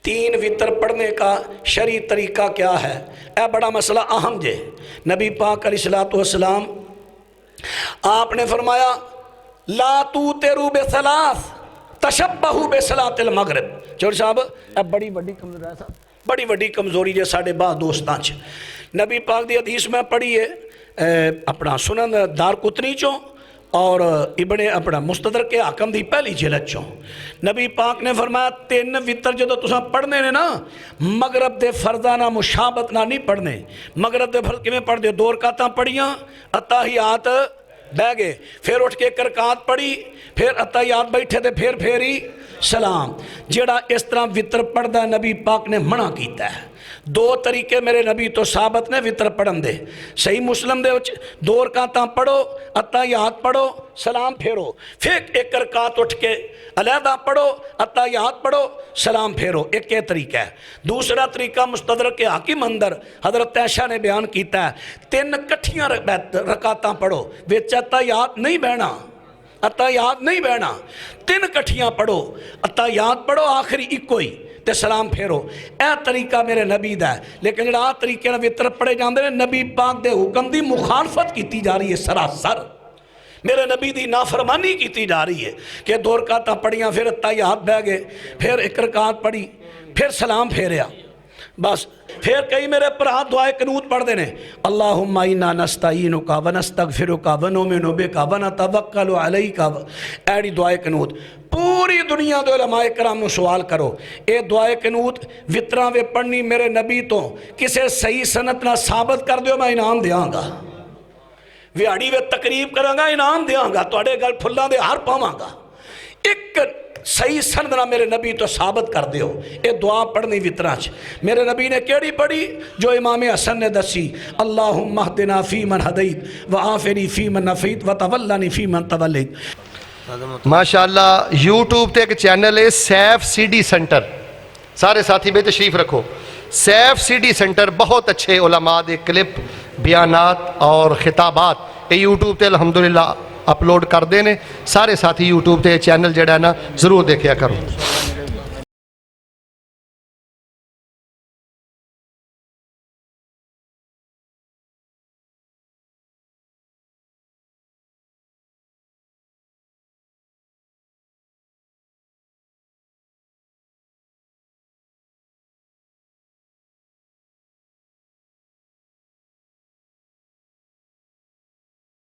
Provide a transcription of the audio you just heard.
تین وطر پڑھنے کا شرعی طریقہ کیا ہے؟ اے بڑا مسئلہ اہم جے۔ نبی پاک علیہ السلام آپ نے فرمایا لا توتروا بثلاث تشبہوا بصلاۃ المغرب۔ چور صاحب اے بڑی وڈی کمزوری جے ساڑھے بعض دوستاں چ۔ نبی پاک دی حدیث میں پڑھی ہے اپنا سنن دارقطنی چوں اور ابن اپنا مستدرک حاکم دی پہلی جلد چوں نبی پاک نے فرمایا تین وطر جدو تساں پڑھنے نے نا مغرب دے فرضانہ مشابت نہ نہیں پڑھنے۔ مغرب دے فرض کیویں پڑھ دے؟ 2 رکعتاں پڑھیاں اتحیات بہ گئے، پھر اٹھ کے 1 رکعت پڑھی، پھر اتحیات بیٹھے تھے، پھر ہی سلام۔ جیڑا اس طرح وطر پڑھدا نبی پاک نے منع کیتا ہے۔ 2 طریقے میرے نبی تو ثابت نے وطر پڑھن دے۔ صحیح مسلم دے 2 رکعتاں پڑھو، اتحیات پڑھو، سلام پھیرو، پھر 1 رکعت اٹھ کے علیحدہ پڑھو، اتحیات پڑھو، سلام پھیرو۔ ایک یہ طریقہ ہے۔ دوسرا طریقہ مستدرک حاکم اندر حضرت عائشہ نے بیان کیتا ہے 3 کٹھیاں رکعتاں پڑھو، وچ اتحیات نہیں بہنا، اتحیات نہیں بہنا، 3 کٹھیاں پڑھو، اتحیات پڑھو، آخری ایکو ہی تے سلام پھیرو۔ اے طریقہ میرے نبی دا ہے۔ لیکن جڑا طریقے نال وطر پڑھے جاندے نے نبی پاک دے حکم دی مخالفت کیتی جا رہی ہے سراسر۔ میرے نبی دی نافرمانی کیتی جا رہی ہے کہ 2 رکعتاں پڑھیاں، پھر اتحیات بہ گئے، پھر 1 رکعت پڑھی، پھر سلام پھیریا، بس۔ پھر کئی میرے پرا دعائے قنوت پڑھ دینے اللہم انا نستعینک ونستغفرک ونؤمن بک ونتوکل علیک، ایڑی دعائے قنوت۔ پوری دنیا دے علماء کرام نو سوال کرو اے دعائے قنوت وطراں وے پڑھنی میرے نبی تو کسے صحیح سنت نہ ثابت کر دیو، میں انعام دیاں گا۔ ویاڑی وے تقریب کراں گا، انعام دیاں گا، تواڈے گل پھلاں دے ہار پاواں گا۔ ایک صحیح سند نہ میرے نبی تو ثابت کر دیو اے دعا پڑھنی وطراں چ۔ میرے نبی نے کیڑی پڑھی؟ جو امام حسن نے دسی اللہم اہدنا فیمن ہدیت وعافنی فیمن عافیت وتولنی فیمن تولیت۔ ماشاءاللہ یوٹیوب تے ایک چینل ہے سیف سی ڈی سینٹر، سارے ساتھی بے تشریف رکھو۔ سیف سی ڈی سینٹر بہت اچھے علماء دے کلپ، بیانات اور خطابات یہ یوٹیوب تے الحمدللہ اپلوڈ کر دینے۔ سارے ساتھی یوٹیوب تے چینل جڑا ہے نا ضرور دیکھیا کرو۔